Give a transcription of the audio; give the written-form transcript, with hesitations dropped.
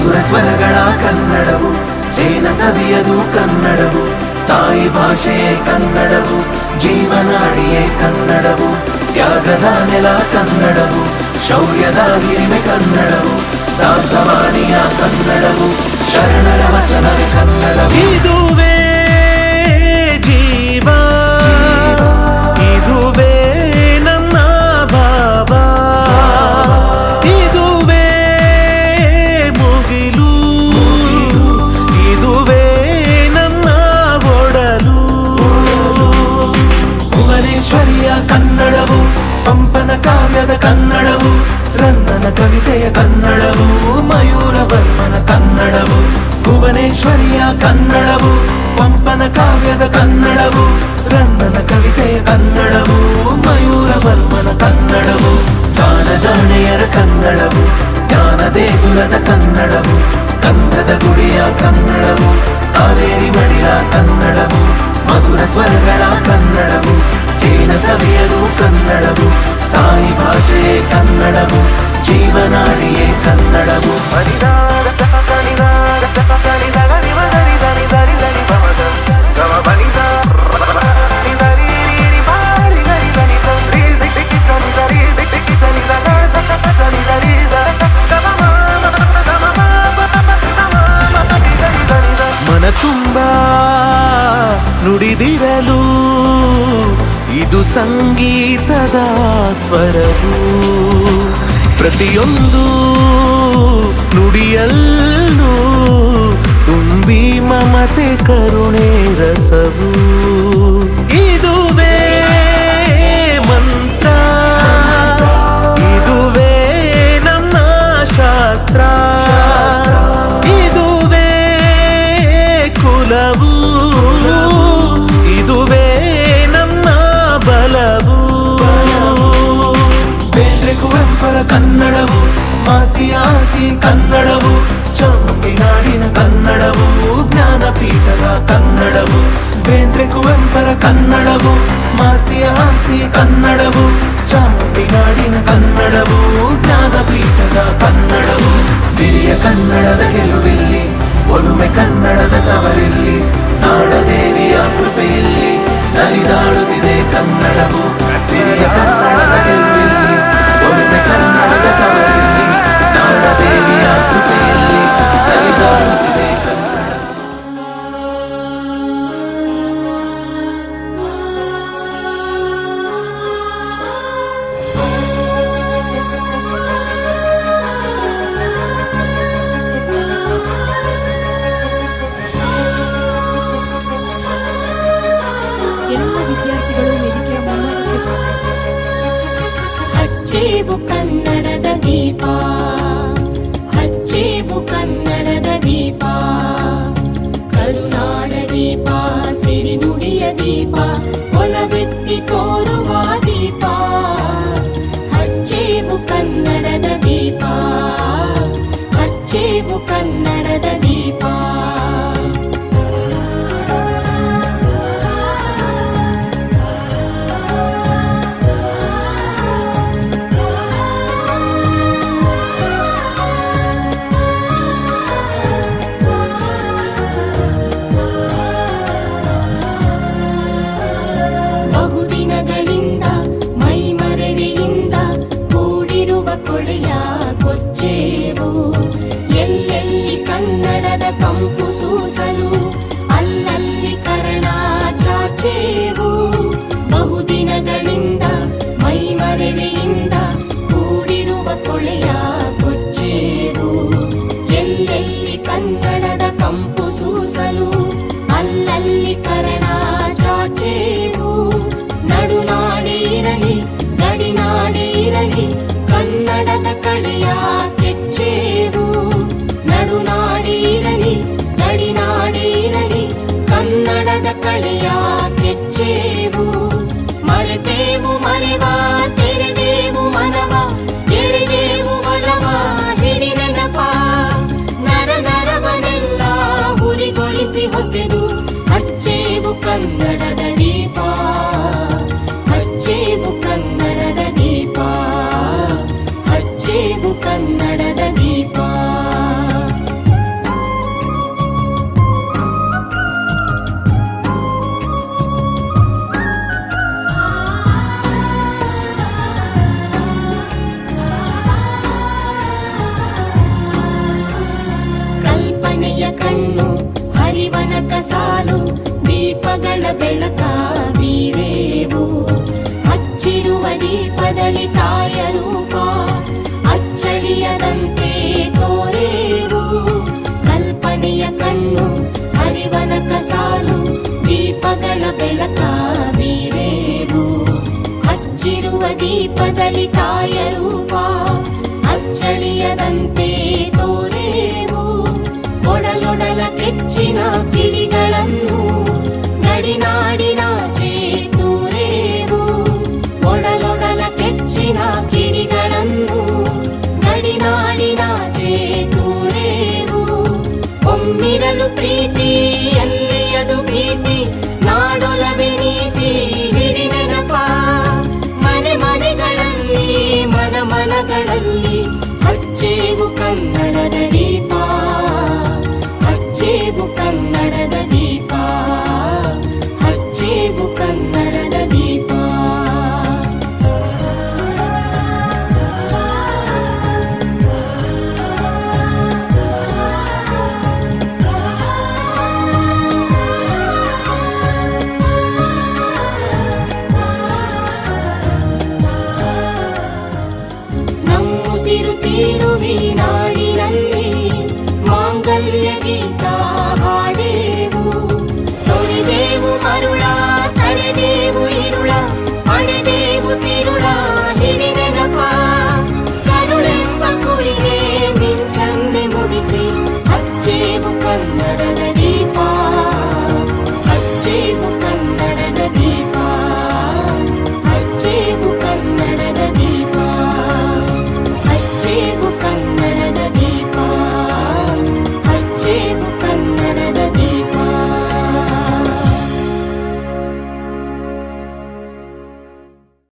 ಮಧುರ ಸ್ವರಗಳ ಕನ್ನಡವು, ಜೇನ ಸವಿಯದು ಕನ್ನಡವು, ತಾಯಿ ಭಾಷೆಯೇ ಕನ್ನಡವು, ಜೀವನಾಡಿಯೇ ಕನ್ನಡವು, ತ್ಯಾಗದ ನೆಲ ಕನ್ನಡವು, ಶೌರ್ಯದ ಹಿರಿಮೆ ಕನ್ನಡವು, ದಾಸವಾಣಿಯ ಕನ್ನಡವು, ಶರಣರ ವಚನ ಕನ್ನಡವು. ಇದುವೇ ಜೀವ, ಇದುವೇ ನಮ್ಮ ಭಾವ, ಇದುವೇ ಮುಗಿಲು, ಇದುವೇ ನಮ್ಮ ಒಡಲು. ಭುವನೇಶ್ವರಿಯ ಕನ್ನಡವು, ಪಂಪನ ಕಾವ್ಯದ ಕನ್ನಡವು, ರನ್ನನ ಕವಿತೆಯ ಕನ್ನಡವು, ಮಯೂರವರ್ಮನ ಕನ್ನಡವು. ಭುವನೇಶ್ವರಿಯ ಕನ್ನಡವು, ಪಂಪನ ಕಾವ್ಯದ ಕನ್ನಡವು, ರನ್ನನ ಕವಿತೆಯ ಕನ್ನಡವು, ಮಯೂರವರ್ಮನ ಕನ್ನಡವು. ಜಾಣೆಯರ ಕನ್ನಡವು, ಜ್ಞಾನ ದೇಗುಲದ ಕನ್ನಡವು, ಗಂಧದ ಗುಡಿಯ ಕನ್ನಡವು, ಕಾವೇರಿ ಮಡಿಯ ಕನ್ನಡವು, ಮಧುರ ಸ್ವರಗಳ ಕನ್ನಡವು, ಜೇನ ಸವಿಯದು ಕನ್ನಡವು, ತಾಯಿ ಭಾಷೆಯೇ ಕನ್ನಡವು, ಜೀವನಾಡಿಯೇ ಕನ್ನಡವು. ಮನ ತುಂಬ ನುಡಿದಿರಲು ಇದು ಸಂಗೀತದ ಸ್ವರವು, ಪ್ರತಿಯೊಂದು ನುಡಿಯಲ್ಲೂ ತುಂಬಿ ಮಮತೆ ಕರುಣೆ ರಸವು. ಇದುವೇ ಮಂತ್ರ, ಇದುವೇ ನಮ್ಮ ಶಾಸ್ತ್ರ, ಇದುವೇ ಕುಲವು, ಇದುವೇ ನಮ್ಮ ಬಲವು. ಬೇಂದ್ರೆ ಕುವೆಂಪರ ಕನ್ನಡವು, ಮಾಸ್ತಿ ಆಸ್ತಿ ಕನ್ನಡವು, ಚಾಮುಂಡಿ ನಾಡಿನ ಕನ್ನಡವು, ಜ್ಞಾನಪೀಠದ ಕನ್ನಡವು. ಬೇಂದ್ರೆ ಕುವೆಂಪರ ಕನ್ನಡವು, ಮಾಸ್ತಿ ಆಸ್ತಿ ಕನ್ನಡವು, ಚಾಮುಂಡಿ ನಾಡಿನ ಕನ್ನಡವು, ಜ್ಞಾನಪೀಠದ ಕನ್ನಡವು. ಸಿರಿಯ ಕನ್ನಡದ ಗೆಲುವಿಲ್ಲಿ, ಒಲುಮೆ ಕನ್ನಡದ ತವರಿಲ್ಲಿ, ನಾಡದೇವಿಯ ಕೃಪೆಯಲ್ಲಿ ನಲಿದಾಡುತ್ತಿದೆ ಕನ್ನಡವು. ಸಿರಿಯ ಕನ್ನಡದ ಗೆಲುವಿಲ್ಲಿ, ಒಲುಮೆ ಕನ್ನಡದ ತವರಿಲ್ಲಿ, ನಾಡದೇವಿಯ ಕೃಪೆಯಲ್ಲಿ ನಲಿದಾಡುತ್ತಿದೆ ಕನ್ನಡ. ಎಲ್ಲ ವಿದ್ಯಾರ್ಥಿಗಳು ವೇದಿಕೆಯ ಮುಂಭಾಗಕ್ಕೆ ಹಚ್ಚೇವು ಕನ್ನಡದ ದೀಪ, ಹಚ್ಚೇವು ಕನ್ನಡದ ದೀಪ, ಕರುನಾಡ ದೀಪ, ಸಿರಿನುಡಿಯ ದೀಪ, ಒಲವೆತ್ತಿ ತೋರುವ ದೀಪ. ಹಚ್ಚೇವು ಕನ್ನಡದ ದೀಪ, ಹಚ್ಚೇವು ಕನ್ನಡದ ದೀಪ. ದೀಪದಲ್ಲಿ ತಾಯ ರೂಪ ಅಚ್ಚಳಿಯದಂತೆ